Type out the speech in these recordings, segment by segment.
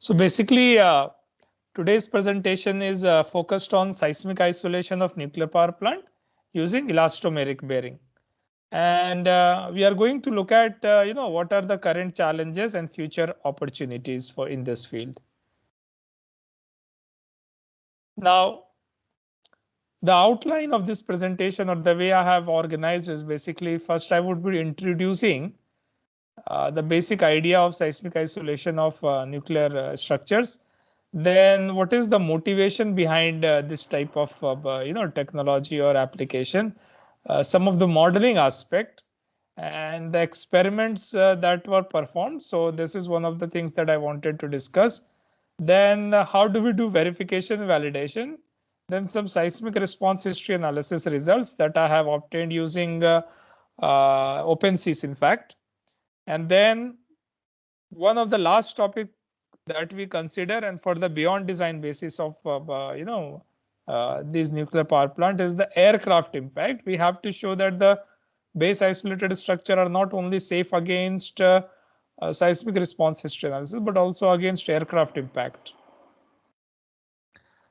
So basically, today's presentation is focused on seismic isolation of nuclear power plant using elastomeric bearing. And we are going to look at, what are the current challenges and future opportunities for in this field. Now, the outline of this presentation or the way I have organized is basically first I would be introducing the basic idea of seismic isolation of nuclear structures. Then what is the motivation behind this type of technology or application? Some of the modeling aspect and the experiments that were performed. So this is one of the things that I wanted to discuss. Then how do we do verification and validation? Then some seismic response history analysis results that I have obtained using OpenSys, in fact. And then one of the last topic that we consider and for the beyond design basis of these nuclear power plant is the aircraft impact. We have to show that the base isolated structure are not only safe against seismic response history analysis, but also against aircraft impact.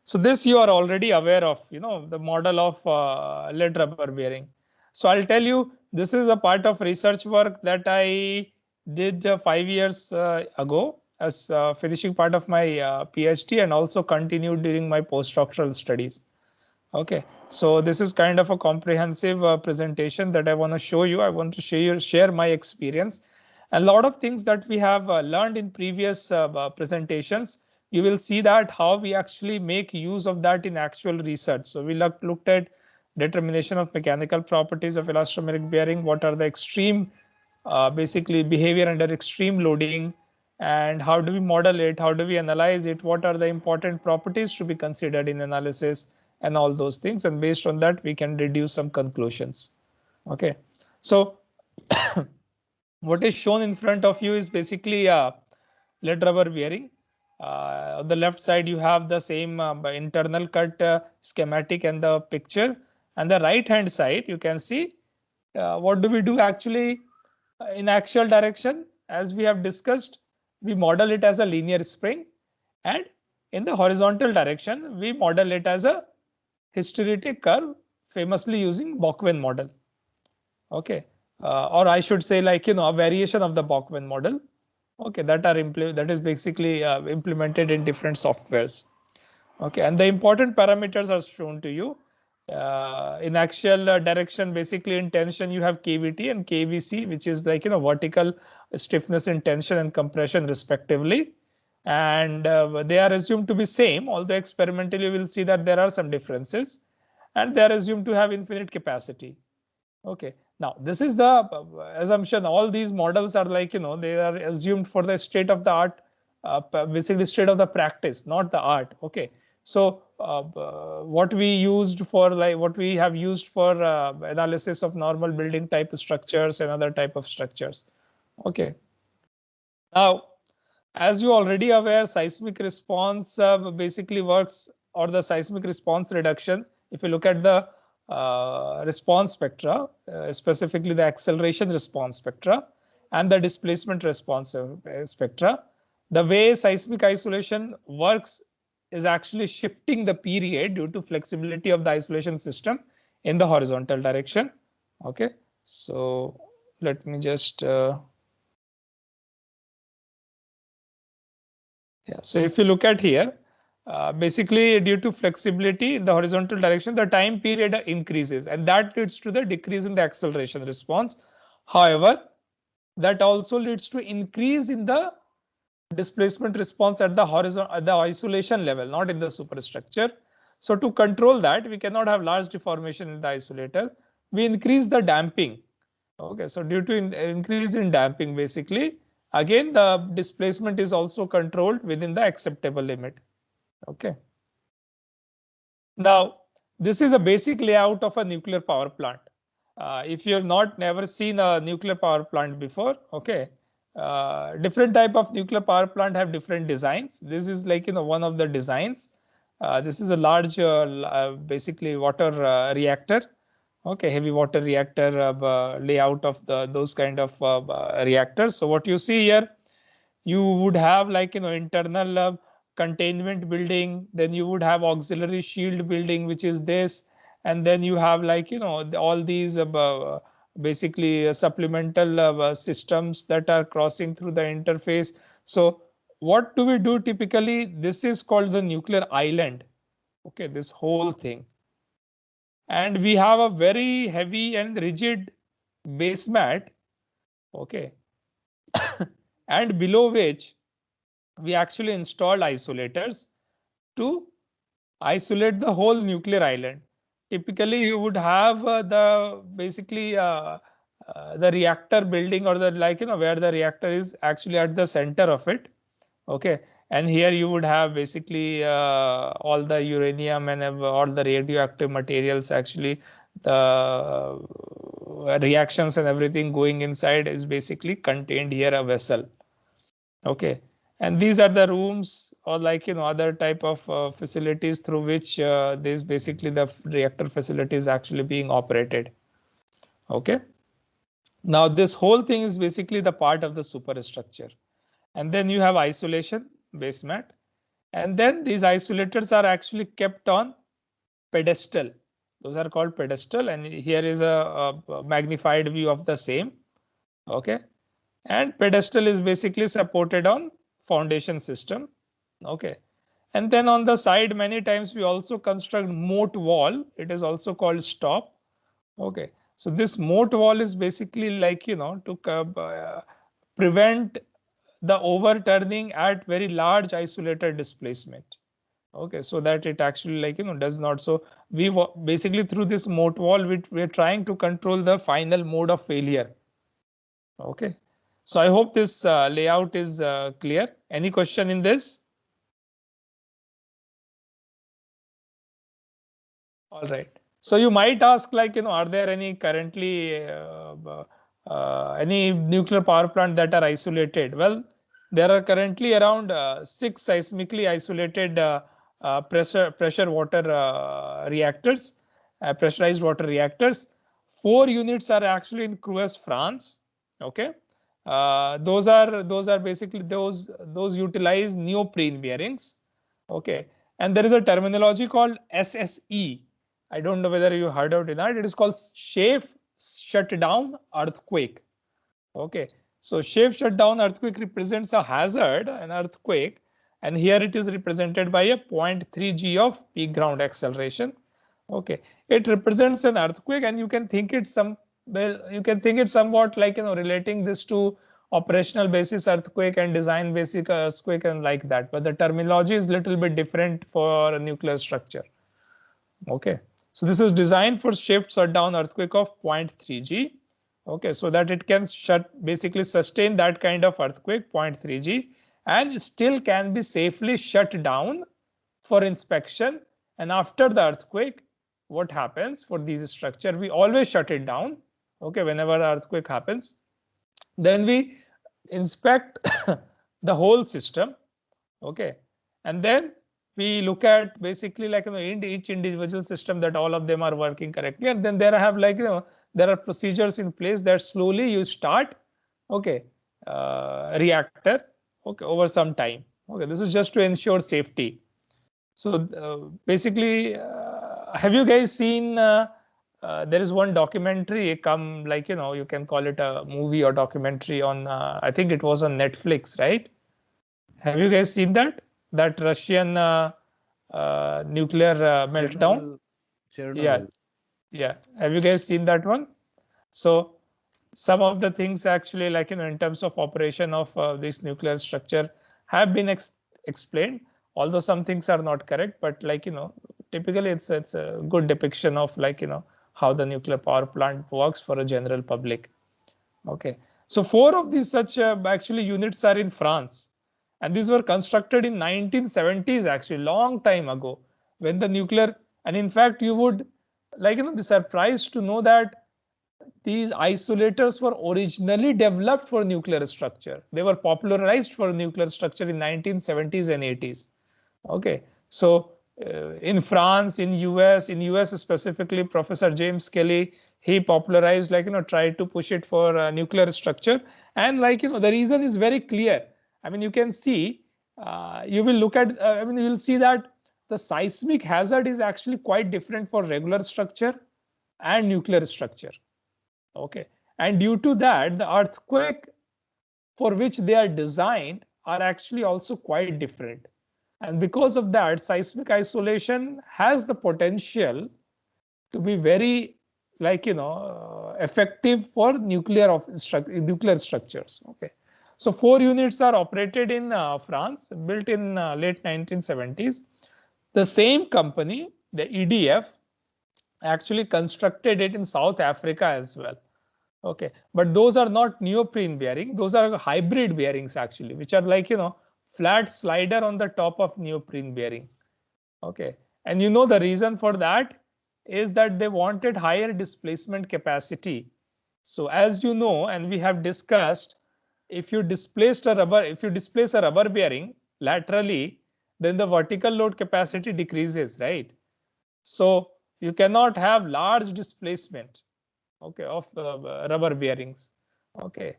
So this you are already aware of, the model of lead rubber bearing. So I'll tell you, this is a part of research work that I did 5 years ago as finishing part of my PhD and also continued during my postdoctoral studies. Okay, so this is kind of a comprehensive presentation that I want to show you. I want to share my experience. A lot of things that we have learned in previous presentations, you will see that how we actually make use of that in actual research. So we looked at determination of mechanical properties of elastomeric bearing, what are the extreme basically behavior under extreme loading, and how do we model it, how do we analyze it, what are the important properties to be considered in analysis, and all those things. And based on that, we can deduce some conclusions. Okay, so what is shown in front of you is basically lead rubber bearing. On the left side, you have the same internal cut schematic and the picture. And the right hand side, you can see what do we do actually in axial direction. As we have discussed, we model it as a linear spring, and in the horizontal direction, we model it as a hysteretic curve, famously using Bachmann model. Okay, or I should say, like, a variation of the Bachmann model. Okay, that is basically implemented in different softwares. Okay, and the important parameters are shown to you. In axial direction, basically in tension, you have KVT and KVC, which is like, vertical stiffness in tension and compression respectively. And they are assumed to be same, although experimentally you will see that there are some differences, and they are assumed to have infinite capacity. Okay, now this is the assumption. All these models are like, they are assumed for the state of the art, basically state of the practice, not the art. Okay, so what we have used for analysis of normal building type structures and other type of structures. Okay, now as you already aware, seismic response basically works, or the seismic response reduction. If you look at the response spectra, specifically the acceleration response spectra and the displacement response spectra, the way seismic isolation works is actually shifting the period due to flexibility of the isolation system in the horizontal direction. Okay, so let me just so if you look at here, basically due to flexibility in the horizontal direction, the time period increases, and that leads to the decrease in the acceleration response. However, that also leads to increase in the displacement response at the isolation level, not in the superstructure. So to control that, we cannot have large deformation in the isolator. We increase the damping. Okay, so due to increase in damping, basically, again, the displacement is also controlled within the acceptable limit. Okay. Now, this is a basic layout of a nuclear power plant. If you have never seen a nuclear power plant before, okay, different type of nuclear power plant have different designs. This is like, one of the designs. This is a large, basically water reactor. Okay, heavy water reactor layout of those kind of reactors. So what you see here, you would have like, internal containment building, then you would have auxiliary shield building, which is this, and then you have like, all these basically supplemental systems that are crossing through the interface. So what do we do typically? This is called the nuclear island. Okay, this whole thing. And we have a very heavy and rigid base mat. Okay. And below which we actually installed isolators to isolate the whole nuclear island. Typically, you would have the basically the reactor building, or the like, where the reactor is actually at the center of it. Okay. And here you would have basically all the uranium and all the radioactive materials, actually the reactions and everything going inside is basically contained here, a vessel. Okay. And these are the rooms, or like, other type of facilities through which this basically the reactor facility is actually being operated. Okay. Now this whole thing is basically the part of the superstructure. And then you have isolation base mat. And then these isolators are actually kept on pedestal. Those are called pedestal. And here is a magnified view of the same. Okay. And pedestal is basically supported on foundation system. Okay. And then on the side, many times we also construct moat wall. It is also called stop. Okay. So this moat wall is basically like, to prevent the overturning at very large isolated displacement. Okay, so that it actually like, does not. So we basically through this moat wall, we're trying to control the final mode of failure. Okay, so I hope this layout is clear. Any question in this? All right. So you might ask, like, are there any currently any nuclear power plant that are isolated? Well, there are currently around 6 seismically isolated pressure water reactors, pressurized water reactors. 4 units are actually in Crues, France. Okay, those are basically those utilize neoprene bearings. Okay, and there is a terminology called SSE. I don't know whether you heard of it or not. It is called safe shutdown earthquake. Okay, so safe shutdown earthquake represents a hazard, an earthquake, and here it is represented by a 0.3 g of peak ground acceleration. Okay, it represents an earthquake, and you can think it somewhat like, relating this to operational basis earthquake and design basic earthquake and like that. But the terminology is a little bit different for a nuclear structure. Okay, so this is designed for shift shutdown earthquake of 0.3 g. Okay, so that it can basically sustain that kind of earthquake 0.3 g and still can be safely shut down for inspection. And after the earthquake, what happens for these structure? We always shut it down. Okay, whenever the earthquake happens, then we inspect the whole system. Okay, and then we look at basically like, in each individual system that all of them are working correctly, and then there have like, there are procedures in place that slowly you start, okay, reactor, okay, over some time. Okay, this is just to ensure safety. So basically, have you guys seen? There is one documentary come, like, you can call it a movie or documentary on. I think it was on Netflix, right? Have you guys seen that? That Russian nuclear meltdown? Yeah, Chernobyl. yeah. Have you guys seen that one? So some of the things actually, like, in terms of operation of this nuclear structure have been explained, although some things are not correct, but like, typically it's a good depiction of like, how the nuclear power plant works for a general public. Okay, so 4 of these such actually units are in France, and these were constructed in 1970s, actually long time ago, when the nuclear. And in fact, you would like, be surprised to know that these isolators were originally developed for nuclear structure. They were popularized for nuclear structure in 1970s and 80s. Okay, so in France, in US specifically, Professor James Kelly, he popularized, like, tried to push it for nuclear structure. And like, the reason is very clear. I mean, you can see, you will look at, I mean, you will see that the seismic hazard is actually quite different for regular structure and nuclear structure. Okay. And due to that, the earthquake for which they are designed are actually also quite different. And because of that, seismic isolation has the potential to be very, effective for nuclear structures. Okay. So 4 units are operated in France, built in late 1970s. The same company, the EDF, actually constructed it in South Africa as well. Okay, but those are not neoprene bearing. Those are hybrid bearings actually, which are flat slider on the top of neoprene bearing. Okay, and the reason for that is that they wanted higher displacement capacity. So as you know, and we have discussed, if you displace a rubber bearing laterally, then the vertical load capacity decreases, right? So you cannot have large displacement, okay, of rubber bearings. Okay,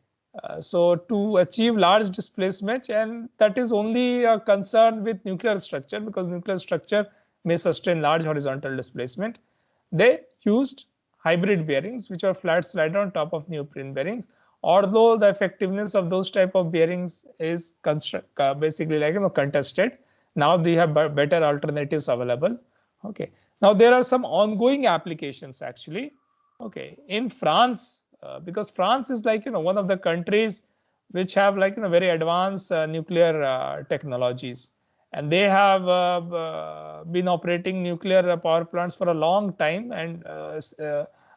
so to achieve large displacement, and that is only a concern with nuclear structure, because nuclear structure may sustain large horizontal displacement. They used hybrid bearings, which are flat slider on top of neoprene bearings. Although the effectiveness of those type of bearings is basically contested, now they have better alternatives available. Okay, now there are some ongoing applications actually. Okay, in France, because France is one of the countries which have very advanced nuclear technologies, and they have been operating nuclear power plants for a long time, and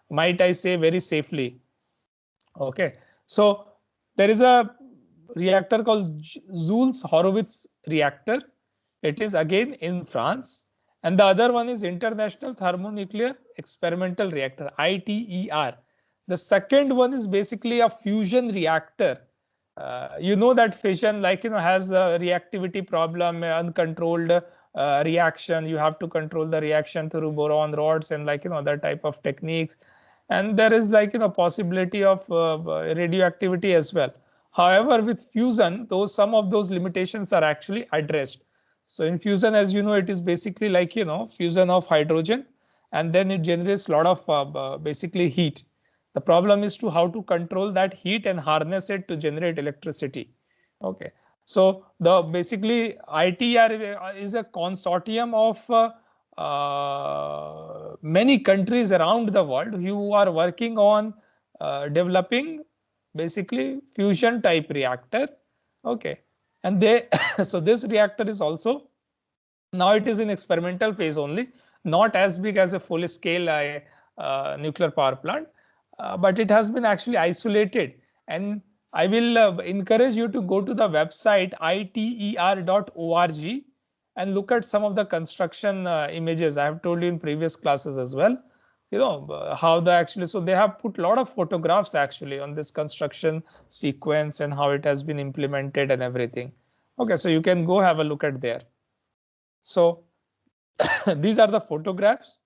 might I say very safely. Okay, so there is a reactor called Jules Horowitz reactor. It is again in France. And the other one is International Thermonuclear Experimental Reactor, ITER. The second one is basically a fusion reactor. You know that fission has a reactivity problem, uncontrolled reaction. You have to control the reaction through boron rods and other type of techniques. And there is possibility of radioactivity as well. However, with fusion, some of those limitations are actually addressed. So in fusion, as you know, it is basically fusion of hydrogen, and then it generates a lot of basically heat. The problem is to how to control that heat and harness it to generate electricity. Okay, so the basically ITR is a consortium of many countries around the world who are working on developing basically fusion type reactor. Okay, and they so this reactor is also, now it is in experimental phase only, not as big as a full scale nuclear power plant, but it has been actually isolated. And I will encourage you to go to the website iter.org and look at some of the construction images. I have told you in previous classes as well, how the actually, so they have put a lot of photographs actually on this construction sequence and how it has been implemented and everything. Okay, so you can go have a look at there. So these are the photographs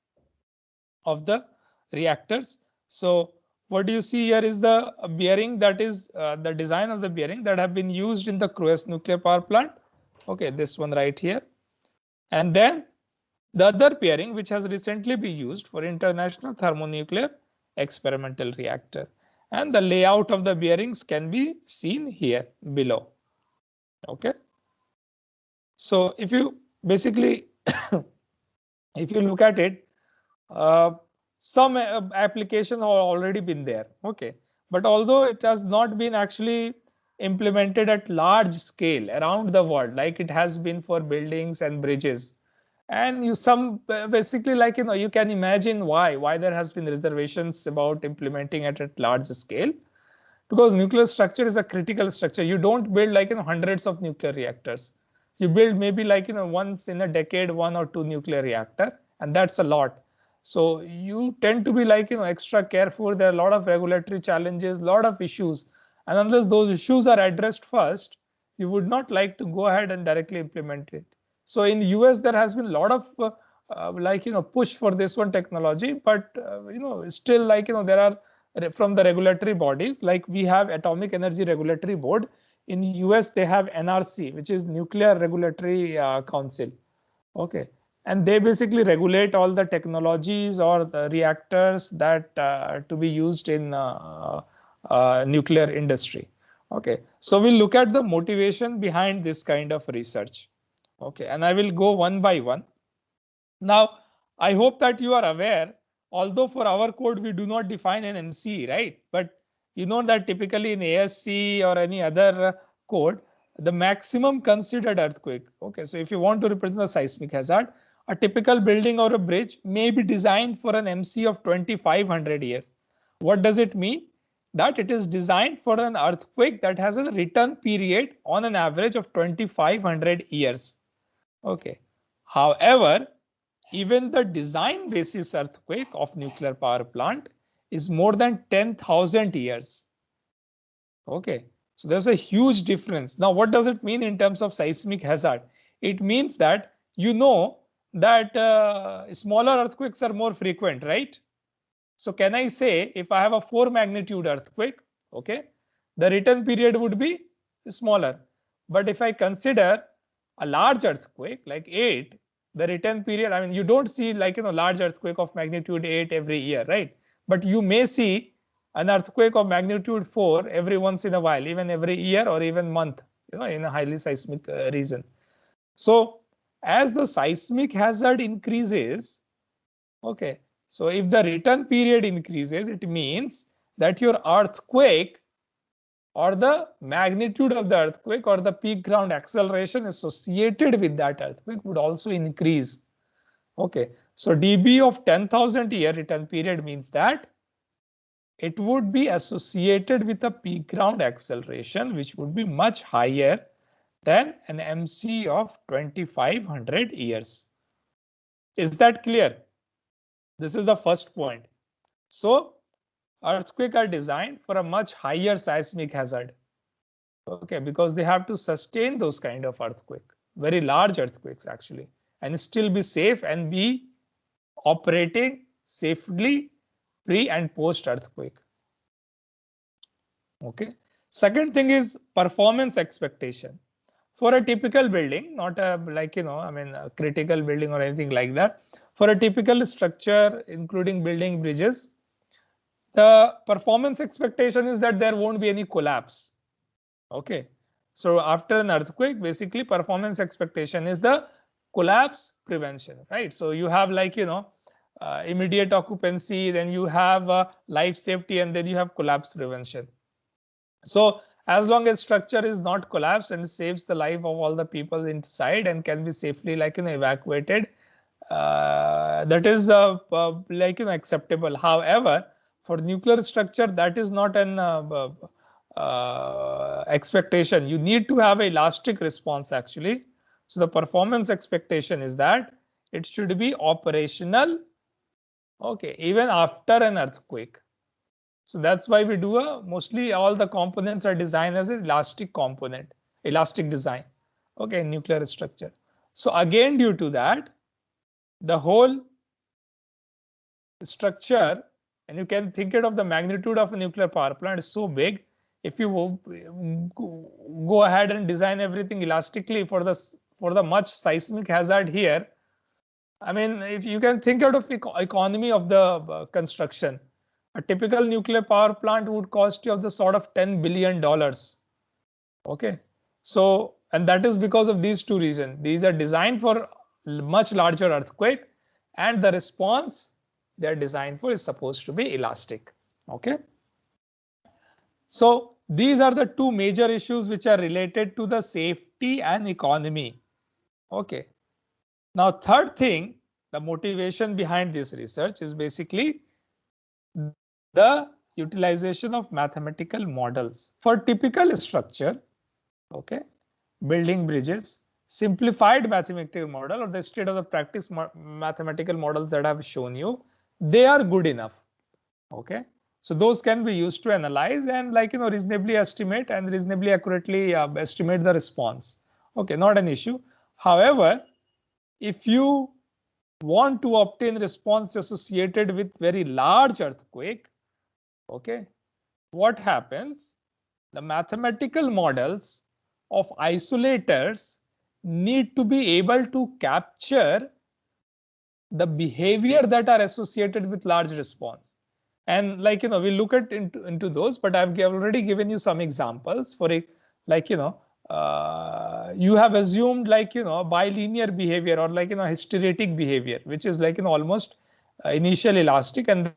of the reactors. So what do you see here is the bearing, that is the design of the bearing that have been used in the Crues nuclear power plant. Okay, this one right here. And then the other bearing which has recently been used for International Thermonuclear Experimental Reactor. And the layout of the bearings can be seen here below. Okay. So if you basically, if you look at it, some application have already been there. Okay, but although it has not been actually implemented at large scale around the world like it has been for buildings and bridges, and basically you can imagine why there has been reservations about implementing it at large scale, because nuclear structure is a critical structure. You don't build hundreds of nuclear reactors. You build maybe once in a decade 1 or 2 nuclear reactor, and that's a lot. So you tend to be extra careful. There are a lot of regulatory challenges, a lot of issues, and unless those issues are addressed first, you would not like to go ahead and directly implement it. So in the US there has been a lot of push for this one technology, but still there are from the regulatory bodies, like we have Atomic Energy Regulatory Board. in US they have NRC, which is Nuclear Regulatory Council. Okay, and they basically regulate all the technologies or the reactors that to be used in nuclear industry. Okay, so we'll look at the motivation behind this kind of research. Okay, and I will go one by one. Now, I hope that you are aware, although for our code we do not define an MC, right? But you know that typically in ASC or any other code, the maximum considered earthquake. Okay, so if you want to represent the seismic hazard, a typical building or a bridge may be designed for an MC of 2500 years. What does it mean? That it is designed for an earthquake that has a return period on an average of 2500 years. Okay. However, even the design basis earthquake of nuclear power plant is more than 10,000 years. Okay, so there's a huge difference. Now, what does it mean in terms of seismic hazard? It means that you know that smaller earthquakes are more frequent, right? So can I say if I have a 4 magnitude earthquake, okay, the return period would be smaller. But if I consider a large earthquake like 8, the return period, I mean, you don't see like, large earthquake of magnitude 8 every year, right? But you may see an earthquake of magnitude 4 every once in a while, even every year or even month, in a highly seismic region. So as the seismic hazard increases, okay, so if the return period increases, it means that your earthquake or the magnitude of the earthquake or the peak ground acceleration associated with that earthquake would also increase. Okay, so dB of 10,000 year return period means that it would be associated with a peak ground acceleration which would be much higher than an MC of 2500 years. Is that clear? This is the first point. So earthquakes are designed for a much higher seismic hazard. Okay, because they have to sustain those kind of earthquake, very large earthquakes actually, and still be safe and be operating safely pre and post earthquake. Okay. Second thing is performance expectation. For a typical building, not a a critical building or anything like that. For a typical structure, including building bridges, the performance expectation is that there won't be any collapse. Okay, so after an earthquake, basically performance expectation is the collapse prevention, right? So you have immediate occupancy, then you have life safety, and then you have collapse prevention. So as long as structure is not collapsed and saves the life of all the people inside and can be safely evacuated, that is acceptable. However, for nuclear structure, that is not an expectation. You need to have elastic response actually. So the performance expectation is that it should be operational, okay, even after an earthquake. So that's why we do mostly all the components are designed as an elastic component, elastic design, okay, in nuclear structure. So again, due to that, the whole structure, and you can think it of the magnitude of a nuclear power plant is so big. If you go ahead and design everything elastically for the much seismic hazard here, I mean, if you can think out of economy of the construction, a typical nuclear power plant would cost you of the sort of $10 billion. Okay, so and that is because of these two reasons. These are designed for much larger earthquake, and the response they are designed for is supposed to be elastic. Okay, so these are the two major issues which are related to the safety and economy. Okay, now third thing, the motivation behind this research is basically the utilization of mathematical models for typical structure, okay, building bridges. Simplified mathematical model or the state of the practice mathematical models that I've shown you, they are good enough. Okay, so those can be used to analyze and reasonably estimate and reasonably accurately estimate the response. Okay, not an issue. However, if you want to obtain response associated with very large earthquake, okay, what happens? the mathematical models of isolators need to be able to capture the behavior that are associated with large response. And like, we look at into those, but I've already given you some examples for it, like, you have assumed like, bilinear behavior or like, hysteretic behavior, which is like, almost initial elastic and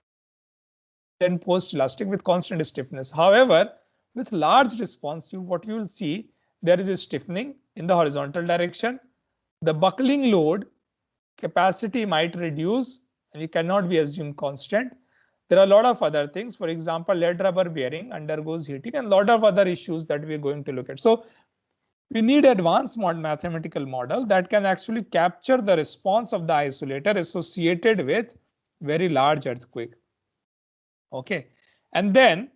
then post elastic with constant stiffness. However, with large response, what you will see, there is a stiffening in the horizontal direction. The buckling load capacity might reduce and it cannot be assumed constant. There are a lot of other things. For example, lead rubber bearing undergoes heating and a lot of other issues that we're going to look at. So we need advanced mathematical model that can actually capture the response of the isolator associated with very large earthquake. Okay. And then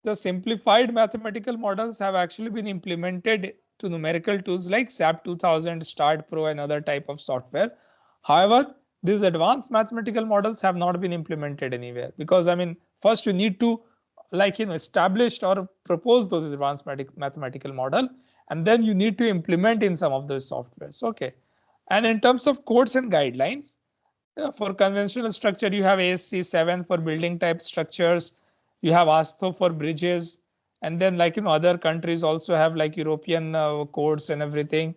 the simplified mathematical models have actually been implemented to numerical tools like SAP 2000, START Pro, and other type of software. However, these advanced mathematical models have not been implemented anywhere because, I mean, first you need to establish or propose those advanced mathematical model, and then you need to implement in some of those softwares. Okay. And in terms of codes and guidelines, for conventional structure, you have ASC 7 for building type structures. You have ASTHO for bridges. And then like, other countries also have like European codes and everything.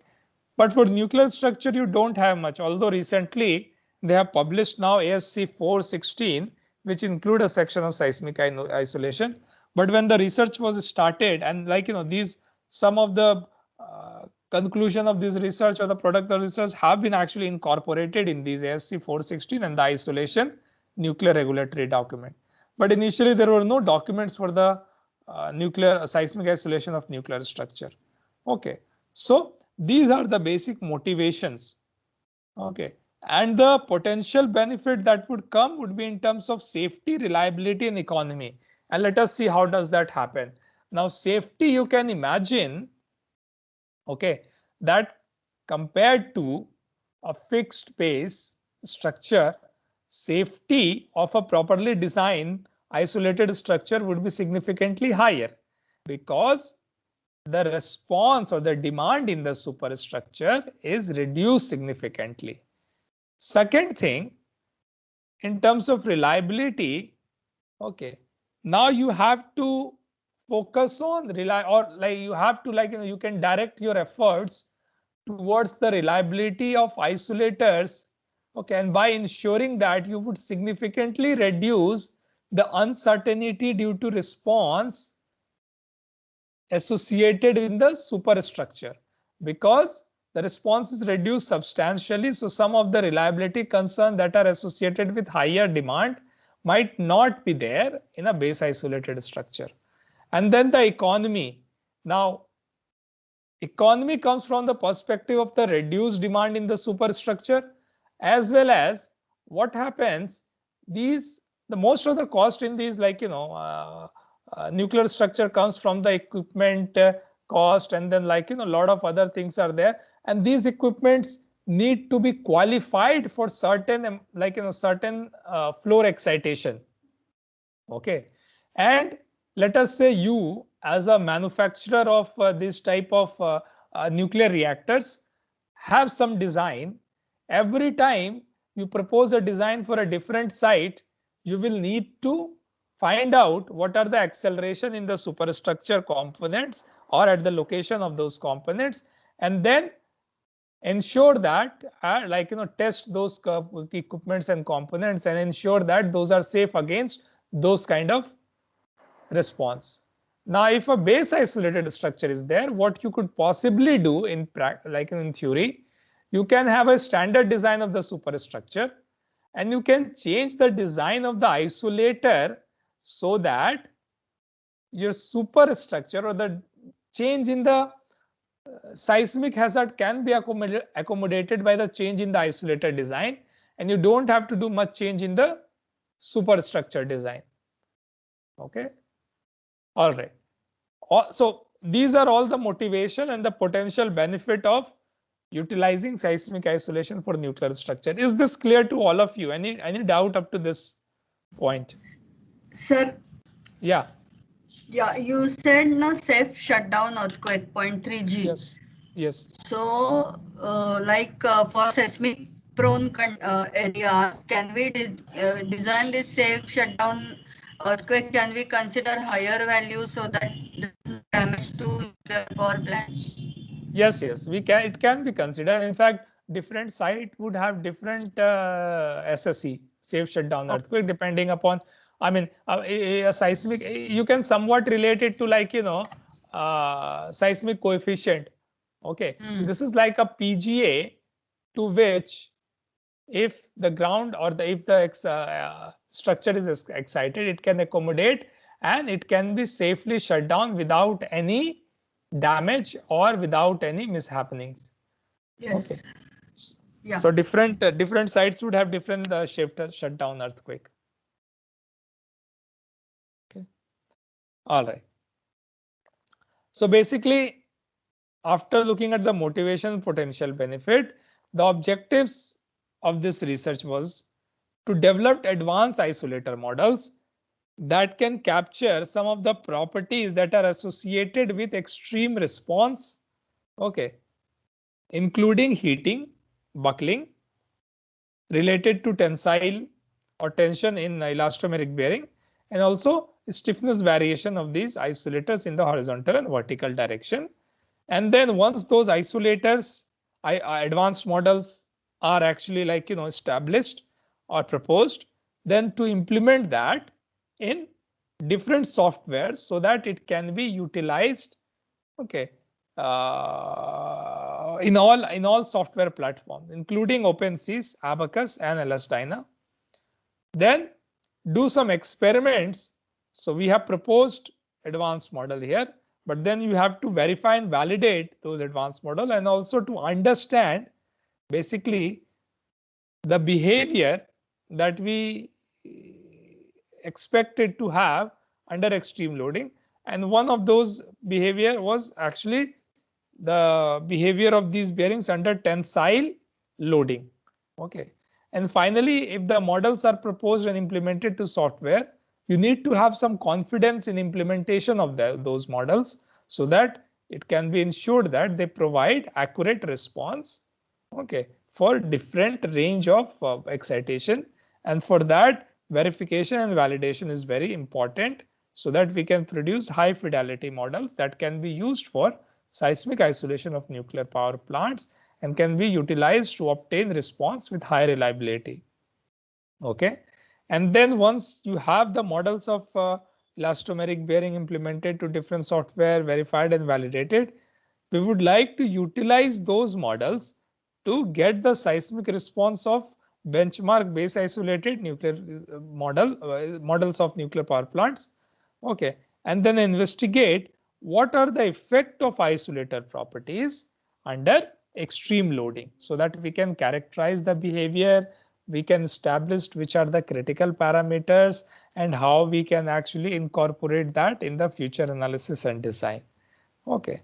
But for nuclear structure, you don't have much. Although recently they have published now ASC 416, which include a section of seismic isolation. But when the research was started and like, some of the conclusion of this research or the product of research have been actually incorporated in these ASC 416 and the isolation nuclear regulatory document. But initially there were no documents for the nuclear seismic isolation of nuclear structure. Okay, so these are the basic motivations. Okay, and the potential benefit that would come would be in terms of safety, reliability, and economy. And let us see how does that happen. Now, safety, you can imagine, okay, that compared to a fixed base structure, safety of a properly designed isolated structure would be significantly higher because the response or the demand in the superstructure is reduced significantly. Second thing, in terms of reliability, okay, now you have to focus on you can direct your efforts towards the reliability of isolators. Okay, and by ensuring that, you would significantly reduce the uncertainty due to response associated in the superstructure because the response is reduced substantially. So some of the reliability concerns that are associated with higher demand might not be there in a base isolated structure. And then the economy. Now, economy comes from the perspective of the reduced demand in the superstructure, as well as what happens, the most of the cost in these nuclear structure comes from the equipment cost, and then a lot of other things are there, and these equipments need to be qualified for certain certain floor excitation. Okay, and let us say you as a manufacturer of this type of nuclear reactors have some design. Every time you propose a design for a different site, you will need to find out what are the acceleration in the superstructure components or at the location of those components, and then ensure that test those equipments and components and ensure that those are safe against those kind of response. Now, if a base isolated structure is there, what you could possibly do in theory, you can have a standard design of the superstructure and you can change the design of the isolator so that your superstructure or the change in the seismic hazard can be accommodated by the change in the isolator design, and you don't have to do much change in the superstructure design. Okay. All right. So these are all the motivation and the potential benefit of utilizing seismic isolation for nuclear structure. Is this clear to all of you? Any doubt up to this point? Sir. Yeah. Yeah, you said no safe shutdown earthquake 0.3 G. Yes. Yes. So, for seismic prone areas, can we design this safe shutdown earthquake? Can we consider higher values so that there's no damage to nuclear power plants? Yes, yes, we can. It can be considered. In fact, different site would have different SSE, safe shutdown earthquake, depending upon. I mean, a seismic. You can somewhat relate it to, like, seismic coefficient. Okay, this is like a PGA to which, if the ground or if the structure is excited, it can accommodate and it can be safely shut down without any damage or without any mishappenings. Yes. Okay. Yeah. So different sites would have different shutdown earthquake. Okay. All right. So basically, after looking at the motivation potential benefit, the objectives of this research was to develop advanced isolator models that can capture some of the properties that are associated with extreme response, okay, including heating, buckling, related to tensile or tension in elastomeric bearing, and also stiffness variation of these isolators in the horizontal and vertical direction. And then once those isolators, advanced models are actually, like, established or proposed, then to implement that in different software so that it can be utilized, okay, in all software platforms, including OpenSea's, Abacus, and LSDyna. Then do some experiments. So we have proposed advanced model here, but then you have to verify and validate those advanced model, and also to understand basically the behavior that we expected to have under extreme loading. And one of those behavior was actually the behavior of these bearings under tensile loading. Okay. And finally, if the models are proposed and implemented to software, you need to have some confidence in implementation of those models so that it can be ensured that they provide accurate response, okay, for different range of excitation. And for that, verification and validation is very important so that we can produce high fidelity models that can be used for seismic isolation of nuclear power plants and can be utilized to obtain response with high reliability. Okay. And then once you have the models of elastomeric bearing implemented to different software, verified and validated, we would like to utilize those models to get the seismic response of benchmark base isolated nuclear models of nuclear power plants. Okay. And then investigate what are the effect of isolator properties under extreme loading so that we can characterize the behavior, we can establish which are the critical parameters, and how we can actually incorporate that in the future analysis and design. Okay.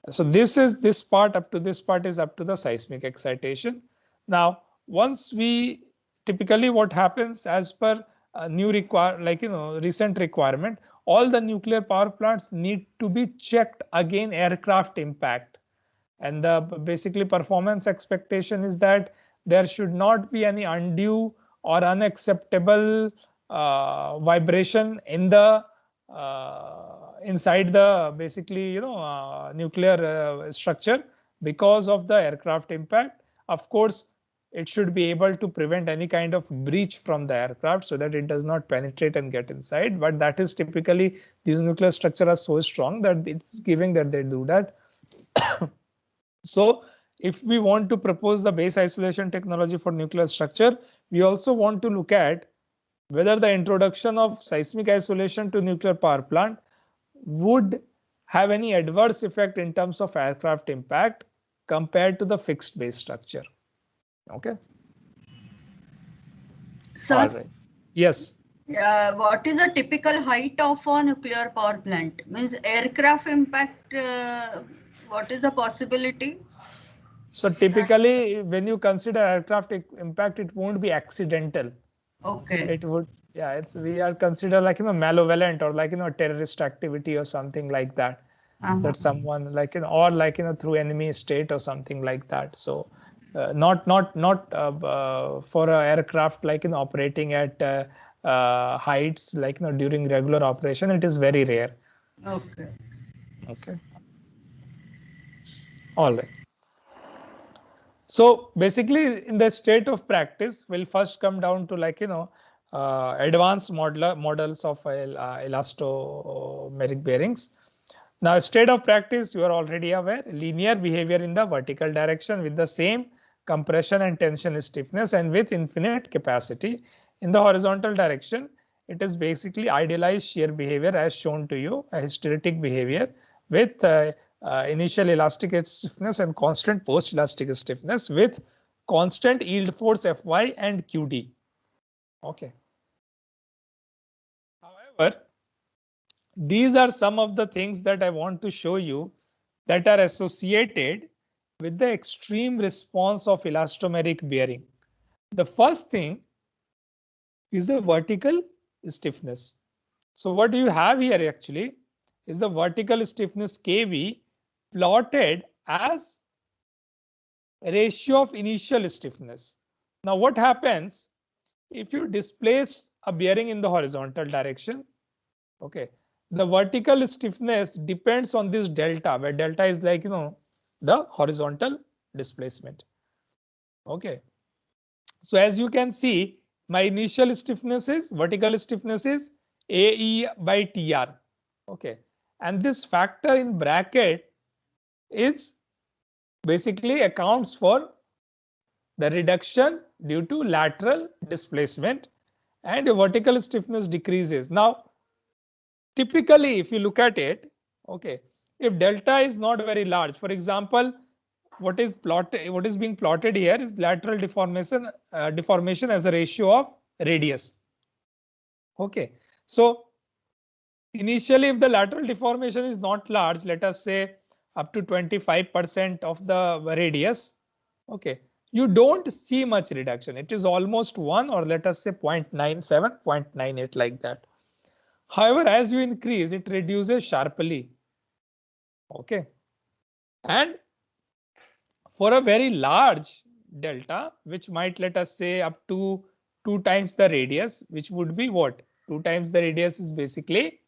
So this part, up to this part is up to the seismic excitation. Now, once we typically what happens as per recent requirement, all the nuclear power plants need to be checked again aircraft impact. And the basically performance expectation is that there should not be any undue or unacceptable vibration in the inside the basically nuclear structure because of the aircraft impact. Of course, it should be able to prevent any kind of breach from the aircraft so that it does not penetrate and get inside. But that is typically, these nuclear structures are so strong that it's giving that they do that. So if we want to propose the base isolation technology for nuclear structure, we also want to look at whether the introduction of seismic isolation to nuclear power plant would have any adverse effect in terms of aircraft impact compared to the fixed base structure. Okay. Sir, all right. Yes. What is the typical height of a nuclear power plant? Means aircraft impact, what is the possibility? So typically when you consider aircraft impact, it won't be accidental. Okay. It would Yeah, it's we are considered like malevolent or like terrorist activity or something like that. Uh-huh. That someone like or like through enemy state or something like that. So not for a aircraft like operating at heights like during regular operation. It is very rare. Okay. Okay. All right. So basically, in the state of practice, we'll first come down to like advanced models of elastomeric bearings. Now, state of practice, you are already aware, linear behavior in the vertical direction with the same compression and tension stiffness and with infinite capacity. In the horizontal direction, it is basically idealized shear behavior as shown to you, a hysteretic behavior with initial elastic stiffness and constant post-elastic stiffness with constant yield force Fy and Qd. Okay. However, these are some of the things that I want to show you that are associated with the extreme response of elastomeric bearing. The first thing is the vertical stiffness. So what you have here actually is the vertical stiffness Kv plotted as ratio of initial stiffness. Now what happens if you displace a bearing in the horizontal direction? Okay, the vertical stiffness depends on this delta, where delta is like the horizontal displacement. Okay, so as you can see, my initial stiffness is vertical stiffness is AE by TR. Okay, and this factor in bracket is basically accounts for the reduction due to lateral displacement and your vertical stiffness decreases. Now, typically, if you look at it, okay, if delta is not very large, for example, what is being plotted here is lateral deformation as a ratio of radius. Okay, so initially, if the lateral deformation is not large, let us say up to 25% of the radius, okay, you don't see much reduction. It is almost 1 or let us say 0.97, 0.98 like that. However, as you increase, it reduces sharply. Okay. And for a very large delta, which might let us say up to 2 times the radius, which would be what? 2 times the radius is basically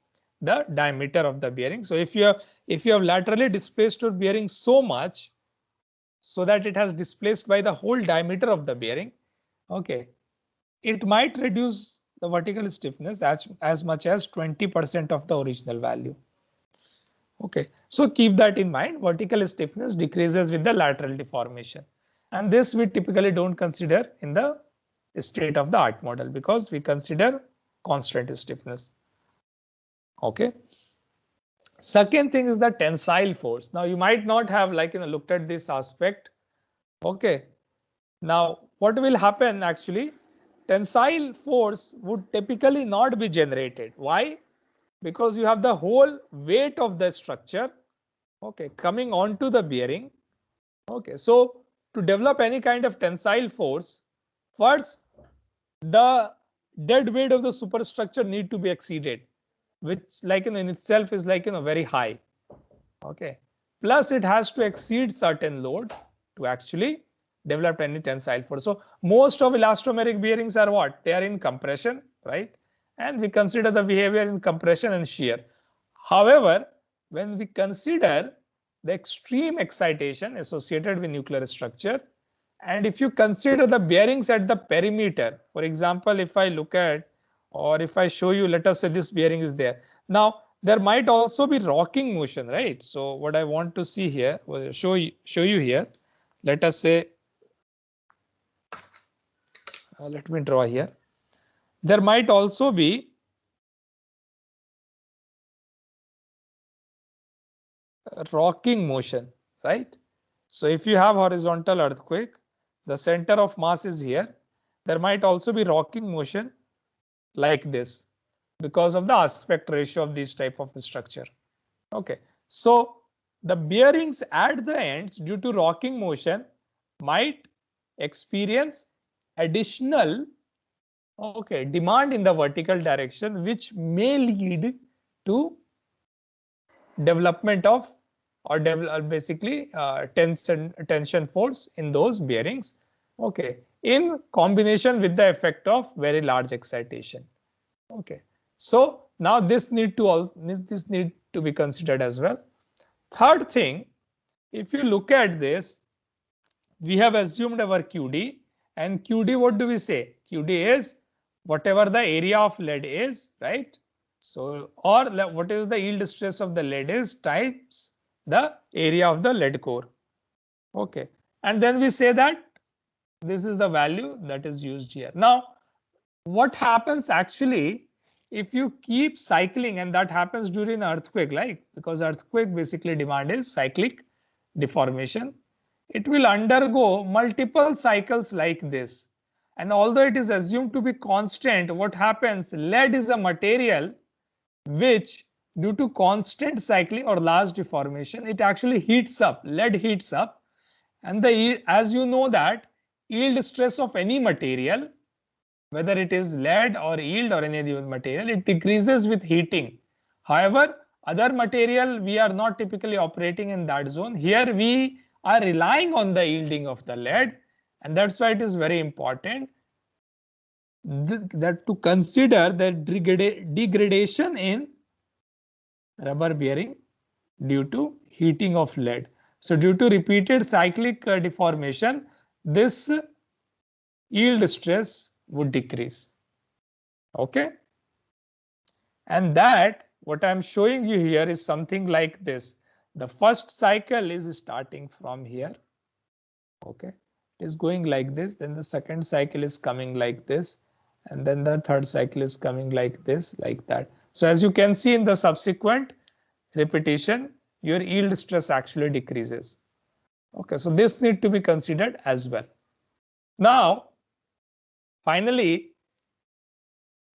the diameter of the bearing. So if you have laterally displaced your bearing so much so that it has displaced by the whole diameter of the bearing, okay, it might reduce the vertical stiffness as much as 20% of the original value. Okay, so keep that in mind. Vertical stiffness decreases with the lateral deformation. And this we typically don't consider in the state of the art model because we consider constant stiffness. Okay. Second thing is the tensile force. Now you might not have like looked at this aspect. Okay. Now what will happen actually? Tensile force would typically not be generated. Why? Because you have the whole weight of the structure, okay, coming onto the bearing. Okay, so to develop any kind of tensile force, first the dead weight of the superstructure need to be exceeded, which like in itself is like very high. Okay, plus it has to exceed certain load to actually develop any tensile force. So most of elastomeric bearings are what? They are in compression, right? And we consider the behavior in compression and shear. However, when we consider the extreme excitation associated with nuclear structure, and if you consider the bearings at the perimeter, for example, if I look at or if I show you, let us say this bearing is there. Now, there might also be rocking motion, right? So what I want to see here, show you here, let us say, let me draw here. There might also be rocking motion, right? So if you have horizontal earthquake, the center of mass is here. There might also be rocking motion like this because of the aspect ratio of this type of structure. Okay, so the bearings at the ends due to rocking motion might experience additional Okay, demand in the vertical direction, which may lead to development of or basically tension force in those bearings. Okay, in combination with the effect of very large excitation. Okay, so now this need to be considered as well. Third thing, if you look at this, we have assumed our QD, and QD, what do we say? QD is whatever the area of lead is, right? So, or what is the yield stress of the lead is times the area of the lead core. Okay, and then we say that this is the value that is used here. Now, what happens actually if you keep cycling, and that happens during earthquake, like, because earthquake basically demand is cyclic deformation, it will undergo multiple cycles like this. And although it is assumed to be constant, what happens, lead is a material which, due to constant cycling or large deformation, it actually heats up. Lead heats up, and as you know that yield stress of any material, whether it is lead or yield or any other material, it decreases with heating. However, other material, we are not typically operating in that zone. Here we are relying on the yielding of the lead, and that's why it is very important that to consider the degradation in rubber bearing due to heating of lead. So due to repeated cyclic deformation, this yield stress would decrease. Okay, and that what I'm showing you here is something like this. The first cycle is starting from here. Okay, it is going like this, then the second cycle is coming like this, and then the third cycle is coming like this, like that. So as you can see in the subsequent repetition, your yield stress actually decreases. Okay, so this need to be considered as well. Now, finally,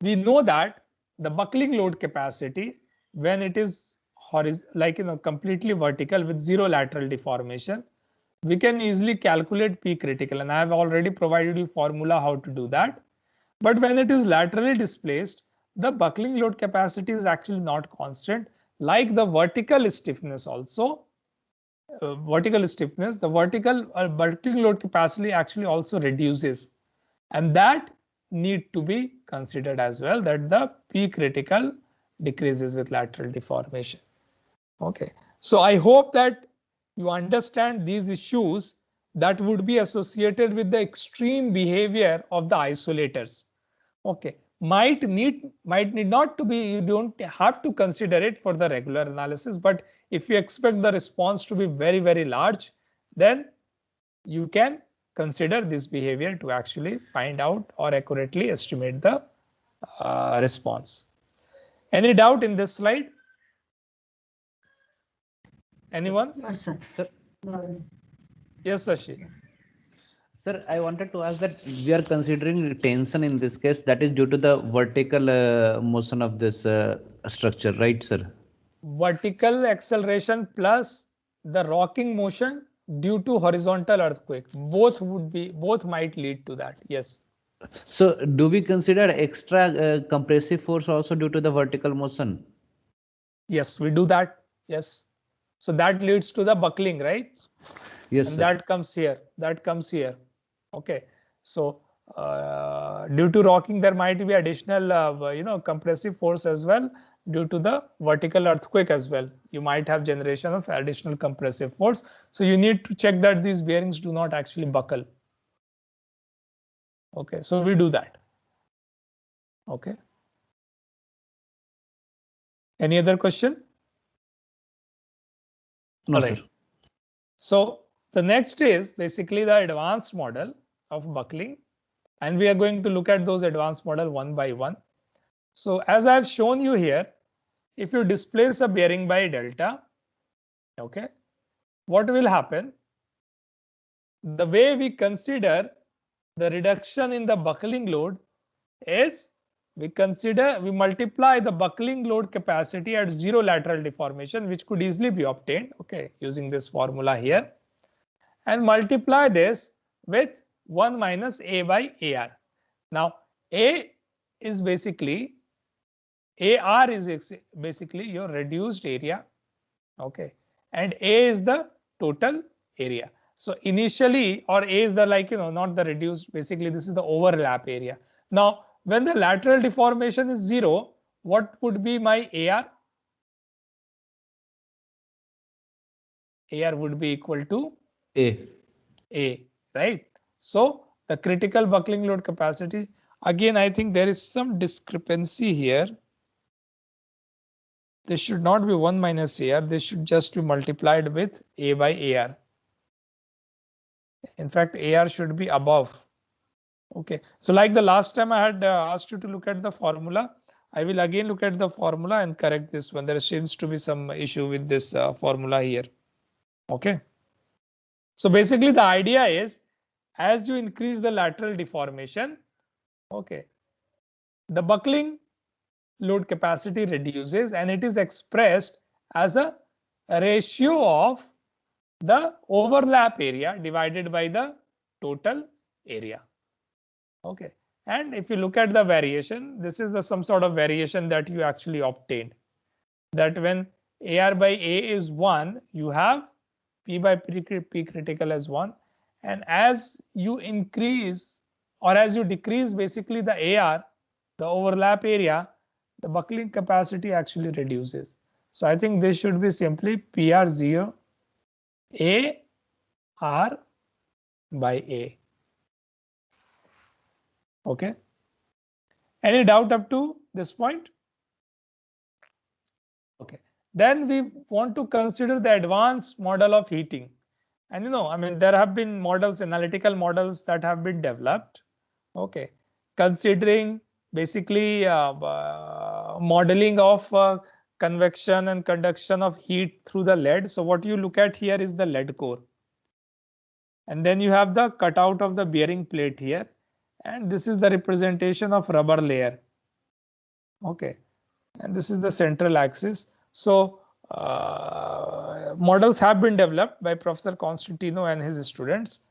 we know that the buckling load capacity, when it is completely vertical with zero lateral deformation, we can easily calculate P critical, and I have already provided you formula how to do that. But when it is laterally displaced, the buckling load capacity is actually not constant. Like the vertical stiffness also, the vertical buckling load capacity actually also reduces, and that need to be considered as well, that the P critical decreases with lateral deformation. Okay, so I hope that you understand these issues that would be associated with the extreme behavior of the isolators. Okay, might need not to be, you don't have to consider it for the regular analysis, but if you expect the response to be very large, then you can consider this behavior to actually find out or accurately estimate the response. Any doubt in this slide? Anyone? Yes, sir. Sir, Yes, Sashi. sir, I wanted to ask that we are considering tension in this case, that is due to the vertical motion of this structure, right, sir? Vertical acceleration plus the rocking motion due to horizontal earthquake. Both might lead to that. Yes. So, do we consider extra compressive force also due to the vertical motion? Yes, we do that. Yes. So that leads to the buckling, right? Yes, And sir. that comes here. That comes here. Okay. So due to rocking, there might be additional, compressive force as well due to the vertical earthquake as well. You might have generation of additional compressive force. So you need to check that these bearings do not actually buckle. Okay. So we do that. Okay. Any other question? No, All right. sir. So the next is basically the advanced model of buckling, and we are going to look at those advanced model one by one. So as I have shown you here, if you displace a bearing by delta, okay, what will happen? The way we consider the reduction in the buckling load is we multiply the buckling load capacity at zero lateral deformation, which could easily be obtained, okay, using this formula here, and multiply this with 1 minus A by AR. Now, A is basically AR is basically your reduced area. Okay, and A is the total area. So initially, or A is the not the reduced, basically this is the overlap area. Now, when the lateral deformation is 0, what would be my AR? AR would be equal to A. right? So the critical buckling load capacity, again, I think there is some discrepancy here. This should not be 1 minus AR. This should just be multiplied with A by AR. In fact, AR should be above. Okay, so like the last time I had asked you to look at the formula, I will again look at the formula and correct this one. There seems to be some issue with this formula here. Okay, so basically the idea is, as you increase the lateral deformation, okay, the buckling load capacity reduces, and it is expressed as a ratio of the overlap area divided by the total area. Okay, and if you look at the variation, this is the some sort of variation that you actually obtained, that when AR by A is 1, you have P by P critical as 1, and as you increase or as you decrease basically the AR, the overlap area, the buckling capacity actually reduces. So I think this should be simply PR0 AR by A. Okay. Any doubt up to this point? Okay. Then we want to consider the advanced model of heating. And I mean, there have been models, analytical models that have been developed. Okay. Considering basically modeling of convection and conduction of heat through the lead. So what you look at here is the lead core. And then you have the cutout of the bearing plate here. And this is the representation of rubber layer. Okay. And this is the central axis. So models have been developed by Professor Constantino and his students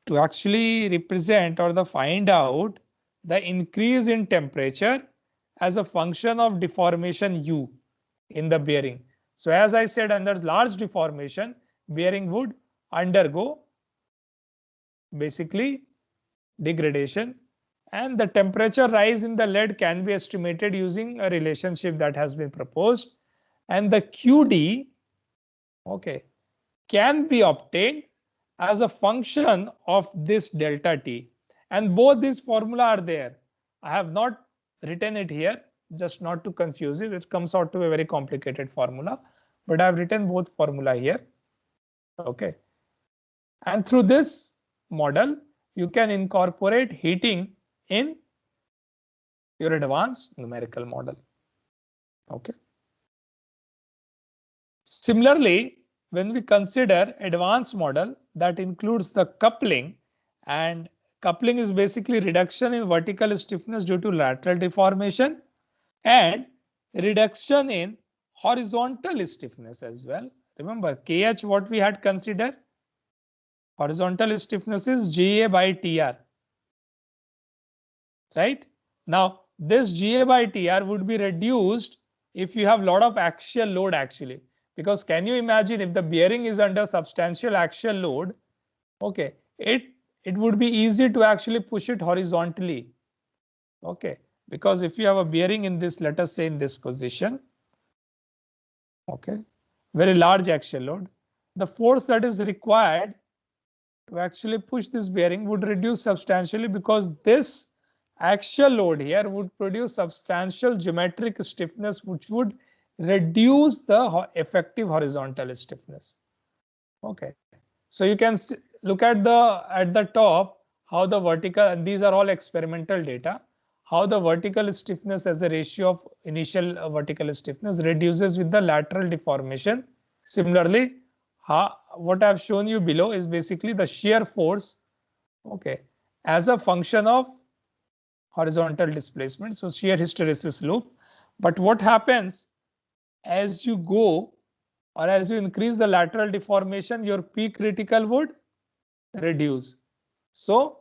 to actually represent or find out the increase in temperature as a function of deformation U in the bearing. So as I said, under large deformation, bearing would undergo basically degradation, and the temperature rise in the lead can be estimated using a relationship that has been proposed, and the QD, okay, can be obtained as a function of this delta T, and both these formula are there. I have not written it here just not to confuse it. It comes out to a very complicated formula, but I have written both formula here. Okay, and through this model you can incorporate heating in your advanced numerical model. Okay. Similarly, when we consider advanced model that includes the coupling, and coupling is basically reduction in vertical stiffness due to lateral deformation and reduction in horizontal stiffness as well. Remember KH, what we had considered, horizontal stiffness is GA by TR. Right? Now this GA by TR would be reduced if you have a lot of axial load actually, because can you imagine if the bearing is under substantial axial load, okay, it would be easy to actually push it horizontally. Okay, because if you have a bearing in this, let us say in this position, okay, very large axial load, the force that is required to actually push this bearing would reduce substantially, because this axial load here would produce substantial geometric stiffness, which would reduce the effective horizontal stiffness. Okay, so you can look at the top how the vertical, and these are all experimental data, how the vertical stiffness as a ratio of initial vertical stiffness reduces with the lateral deformation. Similarly, what I've shown you below is basically the shear force, okay, as a function of horizontal displacement, so shear hysteresis loop. But what happens as you go or as you increase the lateral deformation, your P critical would reduce. So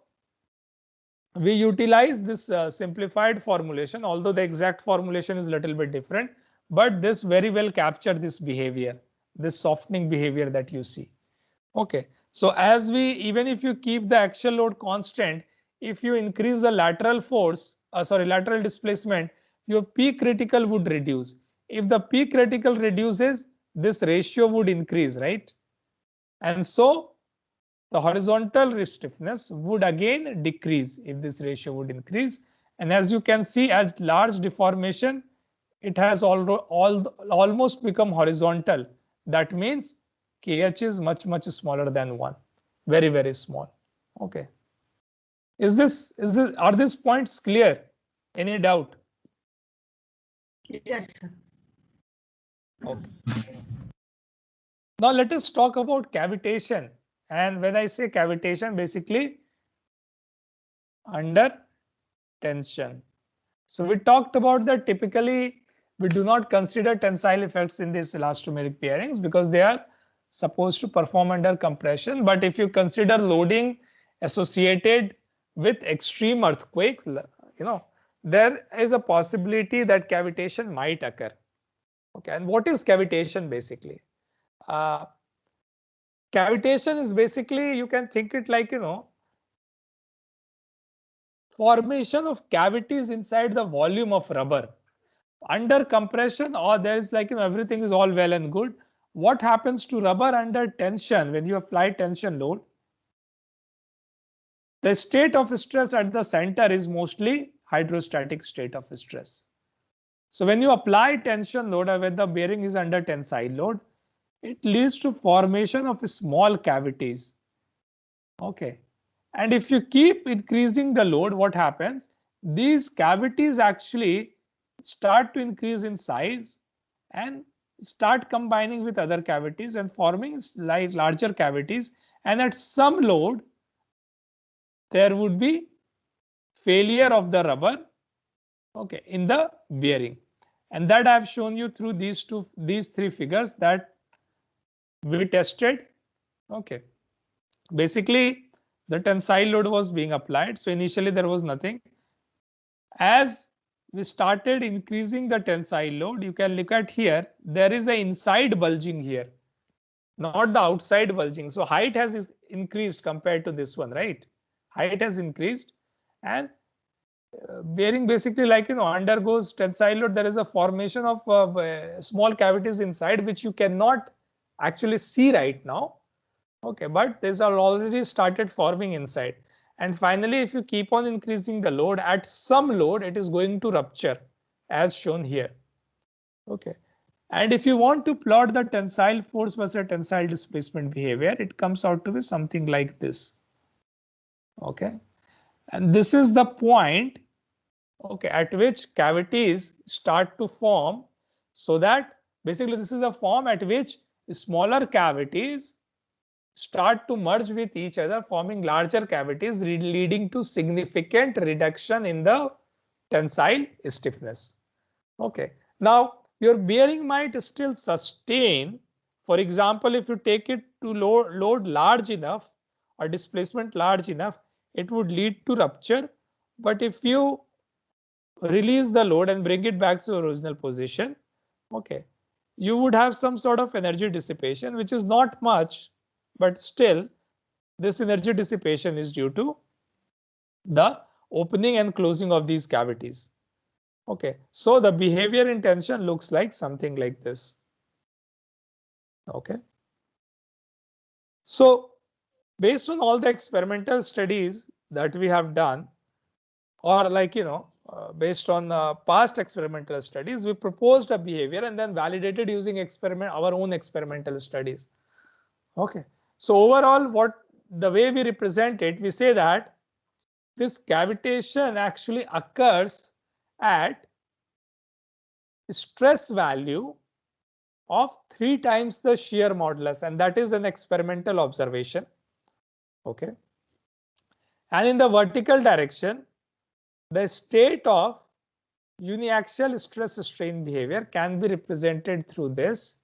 we utilize this simplified formulation, although the exact formulation is a little bit different, but this very well capture this behavior, this softening behavior that you see. Okay, so as we, even if you keep the axial load constant, if you increase the lateral force, lateral displacement, your P critical would reduce. If the P critical reduces, this ratio would increase, right? And so the horizontal stiffness would again decrease if this ratio would increase. And as you can see, as large deformation, it has almost become horizontal. That means KH is much smaller than 1, very small. Okay, are these points clear? Any doubt? Yes, sir. Okay. Now let us talk about cavitation. And when I say cavitation, basically under tension. So we talked about that typically we do not consider tensile effects in these elastomeric bearings because they are supposed to perform under compression. But if you consider loading associated with extreme earthquake, there is a possibility that cavitation might occur. Okay, and what is cavitation basically? Cavitation is basically, you can think it like, formation of cavities inside the volume of rubber. Under compression, or there is like, everything is all well and good. What happens to rubber under tension when you apply tension load? The state of stress at the center is mostly hydrostatic state of stress. So when you apply tension load or when the bearing is under tensile load, it leads to formation of small cavities. Okay. And if you keep increasing the load, what happens? These cavities actually start to increase in size and start combining with other cavities and forming larger cavities. And at some load, there would be failure of the rubber, okay, in the bearing. And that I have shown you through these three figures that we tested. Okay. Basically, the tensile load was being applied. So initially there was nothing. As we started increasing the tensile load, you can look at here, there is an inside bulging here, not the outside bulging. So height has increased compared to this one, right? Height has increased, and bearing basically like, undergoes tensile load. There is a formation of small cavities inside, which you cannot actually see right now. Okay, but these are already started forming inside. And finally, if you keep on increasing the load, at some load, it is going to rupture as shown here. Okay. And if you want to plot the tensile force versus tensile displacement behavior, it comes out to be something like this. Okay. And this is the point, okay, at which cavities start to form, so that basically this is a form at which smaller cavities start to merge with each other, forming larger cavities, leading to significant reduction in the tensile stiffness. Okay. Now, your bearing might still sustain. For example, if you take it to load large enough or displacement large enough, it would lead to rupture. But if you release the load and bring it back to original position, okay, you would have some sort of energy dissipation, which is not much, but still this energy dissipation is due to the opening and closing of these cavities. Okay, so the behavior in tension looks like something like this. Okay, so based on all the experimental studies that we have done, or like, based on past experimental studies, we proposed a behavior and then validated using our own experimental studies. Okay, so overall, the way we represent it, we say that this cavitation actually occurs at stress value of 3 times the shear modulus, and that is an experimental observation. Okay, and in the vertical direction, the state of uniaxial stress strain behavior can be represented through this,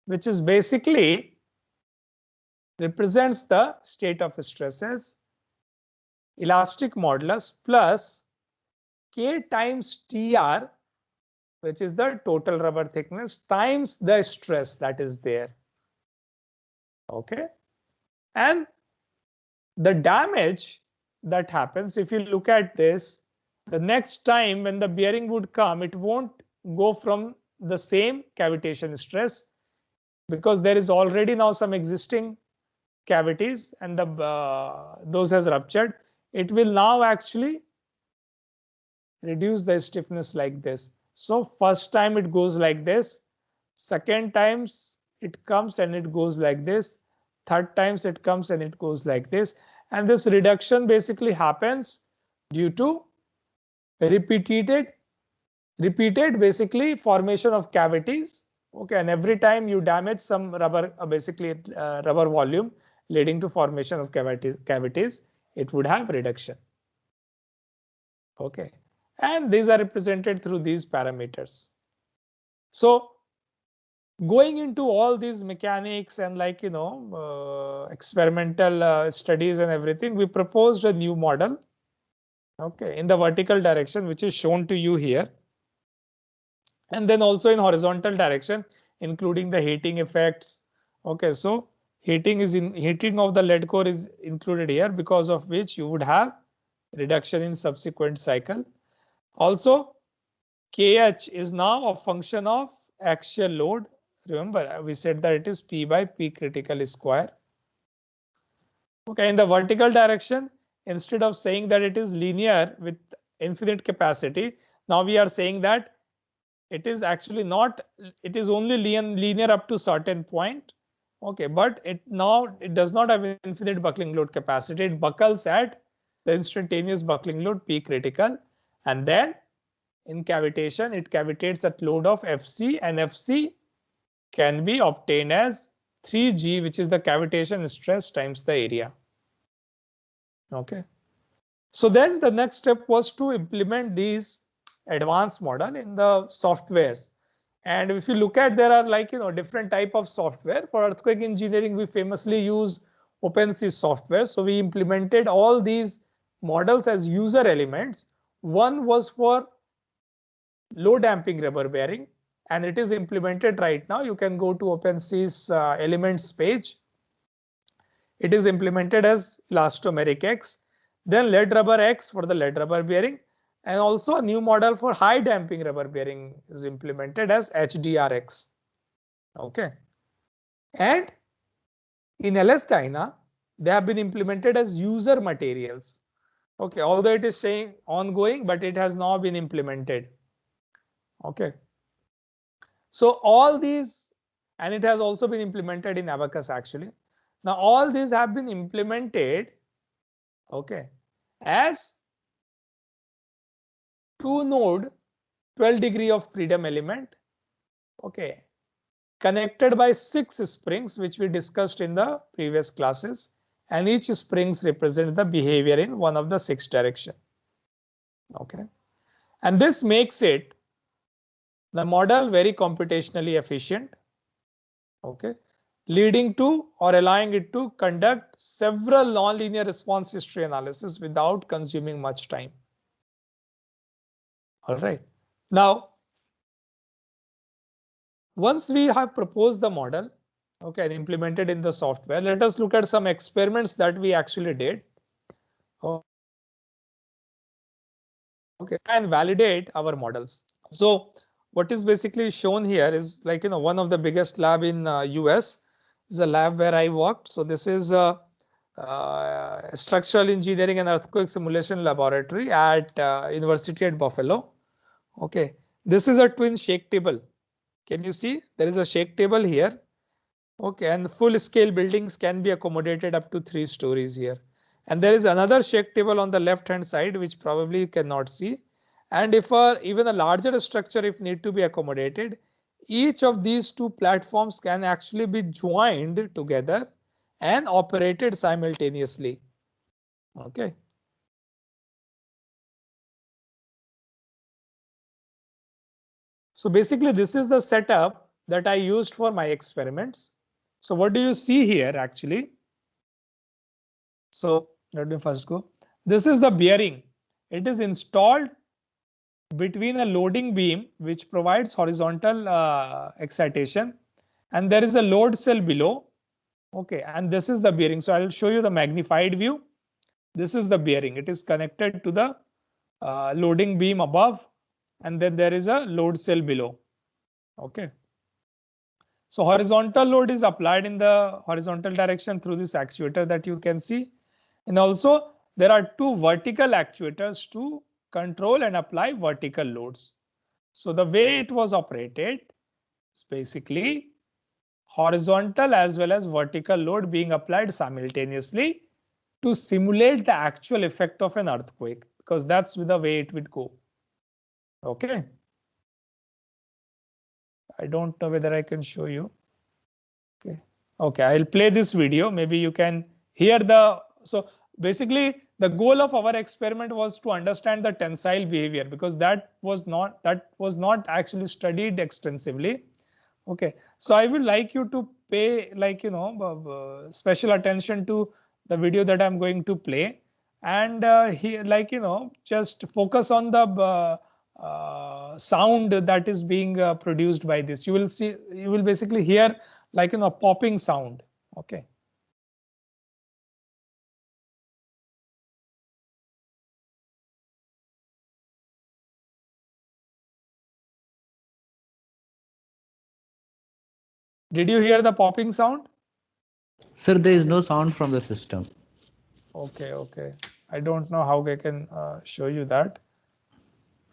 which is basically represents the state of stresses elastic modulus plus K times TR, which is the total rubber thickness, times the stress that is there. Okay. And the damage that happens, if you look at this, the next time when the bearing would come, it won't go from the same cavitation stress because there is already now some existing cavities and those has ruptured. It will now actually reduce the stiffness like this. So first time it goes like this, second times it comes and it goes like this, third times it comes and it goes like this. And this reduction basically happens due to repeated basically formation of cavities. Okay, and every time you damage some rubber, rubber volume leading to formation of cavities, it would have reduction. Okay, and these are represented through these parameters. So going into all these mechanics and experimental studies and everything, we proposed a new model, okay, in the vertical direction, which is shown to you here, and then also in horizontal direction, including the heating effects. Okay, so heating of the lead core is included here, because of which you would have reduction in subsequent cycle. Also, KH is now a function of axial load. Remember, we said that it is P by P critical square. Okay, in the vertical direction, instead of saying that it is linear with infinite capacity, now we are saying that it is actually not, it is only linear up to certain point. Okay, but it does not have infinite buckling load capacity. It buckles at the instantaneous buckling load P critical, and then in cavitation, it cavitates at load of Fc, and Fc can be obtained as 3G, which is the cavitation stress times the area. Okay. So then the next step was to implement these advanced model in the softwares. And if you look at, there are different type of software. For earthquake engineering, we famously use OpenSea software. So we implemented all these models as user elements. One was for low damping rubber bearing, and it is implemented right now. You can go to OpenSea's elements page. It is implemented as elastomeric X, then lead rubber X for the lead rubber bearing, and also a new model for high damping rubber bearing is implemented as HDRX. Okay, and in LS Dyna, they have been implemented as user materials. Okay, although it is saying ongoing, but it has now been implemented. Okay, so all these, and it has also been implemented in Abacus actually. Now all these have been implemented, okay, as 2-node 12 degree of freedom element, okay, connected by 6 springs, which we discussed in the previous classes, and each springs represents the behavior in one of the 6 direction. Okay, and this makes it the model very computationally efficient, okay, leading to or allowing it to conduct several nonlinear response history analysis without consuming much time. All right, now once we have proposed the model, okay, and implemented in the software, let us look at some experiments that we actually did. Okay, and validate our models. So what is basically shown here is one of the biggest lab in US is a lab where I worked. So this is a structural engineering and earthquake simulation laboratory at University at Buffalo. Okay, this is a twin shake table. Can you see there is a shake table here? Okay, and full scale buildings can be accommodated up to 3 stories here. And there is another shake table on the left hand side, which probably you cannot see. And if even a larger structure, if need to be accommodated, each of these 2 platforms can actually be joined together and operated simultaneously. Okay. So basically, this is the setup that I used for my experiments. So what do you see here actually? So let me first go. This is the bearing. It is installed between a loading beam which provides horizontal excitation, and there is a load cell below. Okay, and this is the bearing. So I'll show you the magnified view. This is the bearing. It is connected to the loading beam above, and then there is a load cell below. Okay. So horizontal load is applied in the horizontal direction through this actuator that you can see. And also there are two vertical actuators to control and apply vertical loads. So the way it was operated is basically horizontal as well as vertical load being applied simultaneously to simulate the actual effect of an earthquake, because that's the way it would go. Okay. I don't know whether I can show you. Okay. Okay, I'll play this video. Maybe you can hear the. So basically, the goal of our experiment was to understand the tensile behavior, because that was not actually studied extensively. Okay, so I would like you to pay special attention to the video that I'm going to play, and here just focus on the sound that is being produced by this. You will basically hear popping sound. Okay. Did you hear the popping sound? Sir, there is no sound from the system. Okay, okay. I don't know how I can show you that,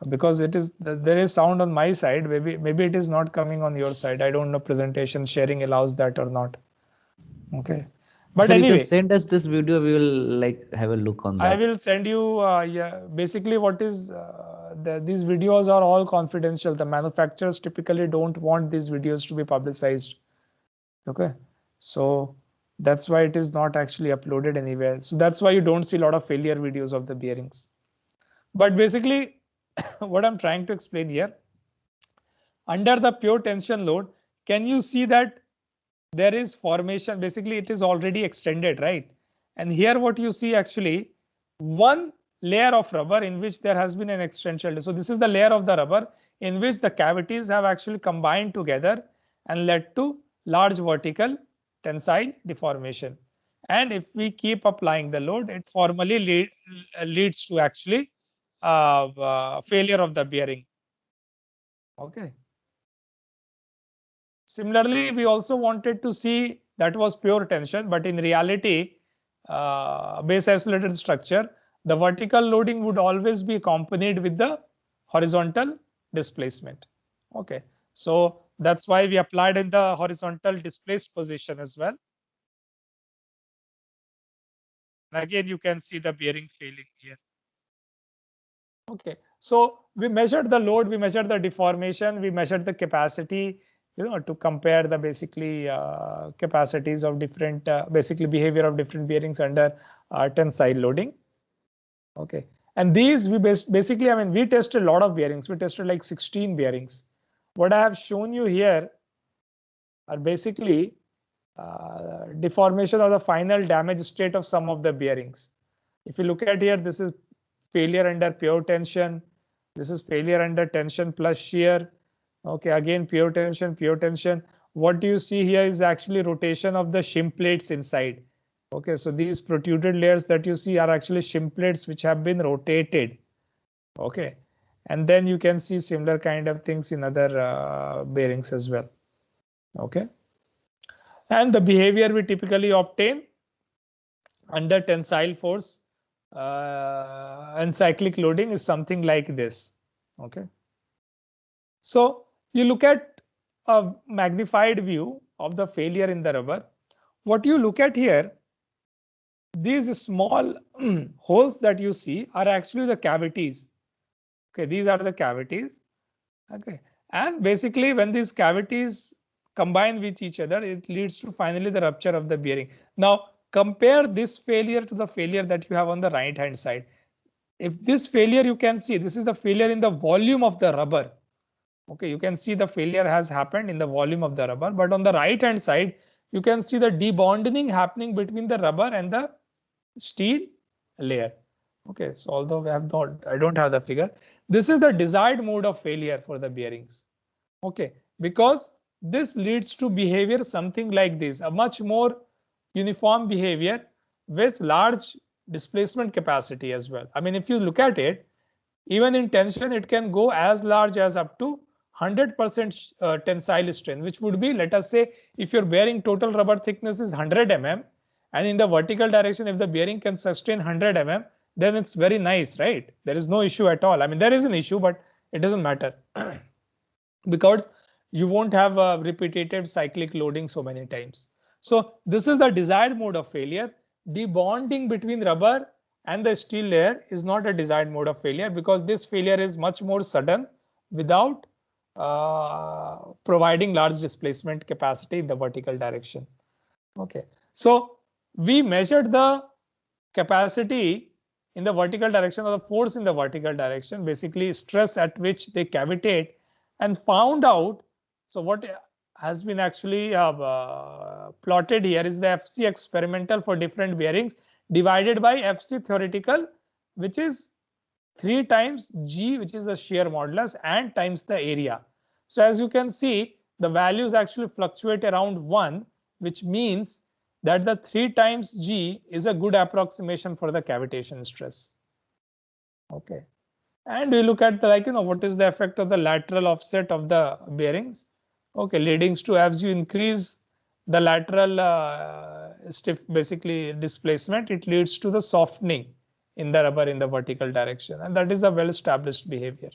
because there is sound on my side. Maybe it is not coming on your side. I don't know presentation sharing allows that or not. Okay. But Sir, you can anyway, send us this video. We will have a look on I that. will send you. Yeah, basically, what is these videos are all confidential. The manufacturers typically don't want these videos to be publicized. Okay, so that's why it is not actually uploaded anywhere. So that's why you don't see a lot of failure videos of the bearings. But basically, what I'm trying to explain here, under the pure tension load, can you see that there is formation? Basically, it is already extended, right? And here what you see actually, one layer of rubber in which there has been an extension. So this is the layer of the rubber in which the cavities have actually combined together and led to large vertical tensile deformation. And if we keep applying the load, it formally leads to actually failure of the bearing. Okay. Similarly, we also wanted to see that was pure tension, but in reality, base isolated structure, the vertical loading would always be accompanied with the horizontal displacement. Okay, so that's why we applied in the horizontal displaced position as well. And again, you can see the bearing failing here. Okay, so we measured the load, we measured the deformation, we measured the capacity, to compare the basically capacities of different, basically behavior of different bearings under tensile loading. Okay, and these basically, I mean, we tested a lot of bearings. We tested like 16 bearings. What I have shown you here are basically deformation or the final damage state of some of the bearings. If you look at here, this is failure under pure tension. This is failure under tension plus shear. Okay, again pure tension, pure tension. What do you see here is actually rotation of the shim plates inside. Okay, so these protruded layers that you see are actually shim plates which have been rotated. Okay, and then you can see similar kind of things in other bearings as well. Okay, and the behavior we typically obtain under tensile force and cyclic loading is something like this. Okay, so you look at a magnified view of the failure in the rubber. What you look at here, these small holes that you see are actually the cavities. Okay, these are the cavities. Okay, and basically when these cavities combine with each other, it leads to finally the rupture of the bearing. Now compare this failure to the failure that you have on the right hand side. If this failure, you can see this is the failure in the volume of the rubber. Okay, you can see the failure has happened in the volume of the rubber, but on the right hand side, you can see the debonding happening between the rubber and the steel layer. Okay, so although I don't have the figure, this is the desired mode of failure for the bearings. Okay, because this leads to behavior something like this, a much more uniform behavior with large displacement capacity as well. I mean, if you look at it, even in tension, it can go as large as up to 100% tensile strength, which would be, let us say, if your bearing total rubber thickness is 100 mm, and in the vertical direction, if the bearing can sustain 100 mm, then it's very nice, right? There is no issue at all. I mean, there is an issue, but it doesn't matter because you won't have a repetitive cyclic loading so many times. So this is the desired mode of failure. Debonding between rubber and the steel layer is not a desired mode of failure because this failure is much more sudden without providing large displacement capacity in the vertical direction. Okay, so we measured the capacity in the vertical direction or the force in the vertical direction, basically stress at which they cavitate, and found out. So what has been actually plotted here is the FC experimental for different bearings divided by FC theoretical, which is 3 times G, which is the shear modulus, and times the area. So as you can see, the values actually fluctuate around 1, which means that the 3 times G is a good approximation for the cavitation stress. Okay. And we look at the, like, what is the effect of the lateral offset of the bearings? Okay, leading to, as you increase the lateral stiff, basically displacement, it leads to the softening in the rubber in the vertical direction. And that is a well-established behavior.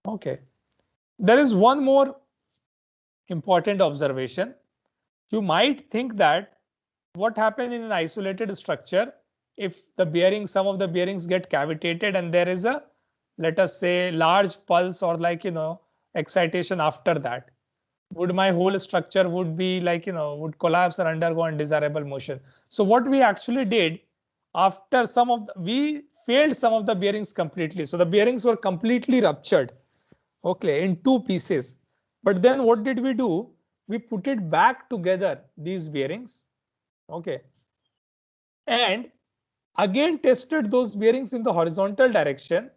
Okay. There is one more important observation. You might think that what happens in an isolated structure if the bearing, some of the bearings get cavitated and there is a, let us say, large pulse or excitation after that, would my whole structure would be would collapse or undergo undesirable motion. So what we actually did, after we failed some of the bearings completely. So the bearings were completely ruptured, okay, in 2 pieces. But then what did we do? We put it back together, these bearings, okay, and again tested those bearings in the horizontal direction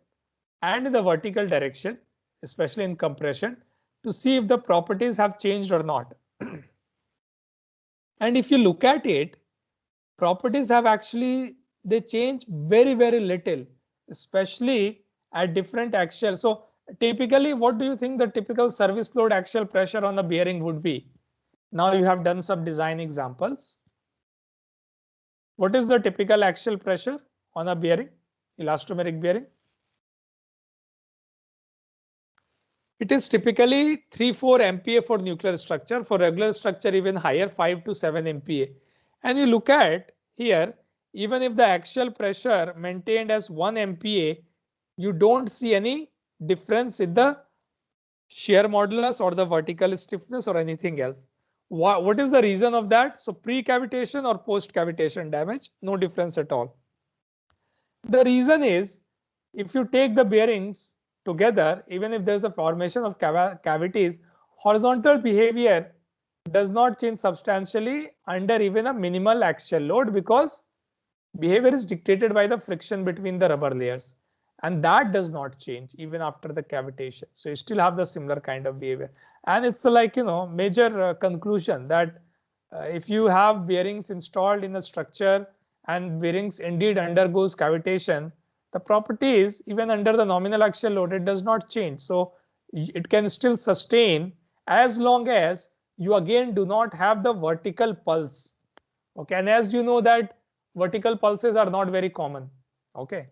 and in the vertical direction, especially in compression, to see if the properties have changed or not. And if you look at it, properties have actually, they change very, very little, especially at different axial. So typically, what do you think the typical service load axial pressure on a bearing would be? Now you have done some design examples. What is the typical axial pressure on a bearing, elastomeric bearing? It is typically 3-4 MPa for nuclear structure. For regular structure, even higher, 5 to 7 MPa. And you look at here, even if the axial pressure maintained as 1 MPa, you don't see any difference in the shear modulus or the vertical stiffness or anything else. What is the reason of that? So pre-cavitation or post-cavitation damage, no difference at all. The reason is, if you take the bearings together, even if there's a formation of cavities, horizontal behavior does not change substantially under even a minimal axial load, because behavior is dictated by the friction between the rubber layers, and that does not change even after the cavitation. So you still have the similar kind of behavior, and it's like major conclusion that if you have bearings installed in a structure and bearings indeed undergoes cavitation, the properties even under the nominal axial load, it does not change. So it can still sustain as long as you again do not have the vertical pulse. Okay, and as you know that vertical pulses are not very common. Okay,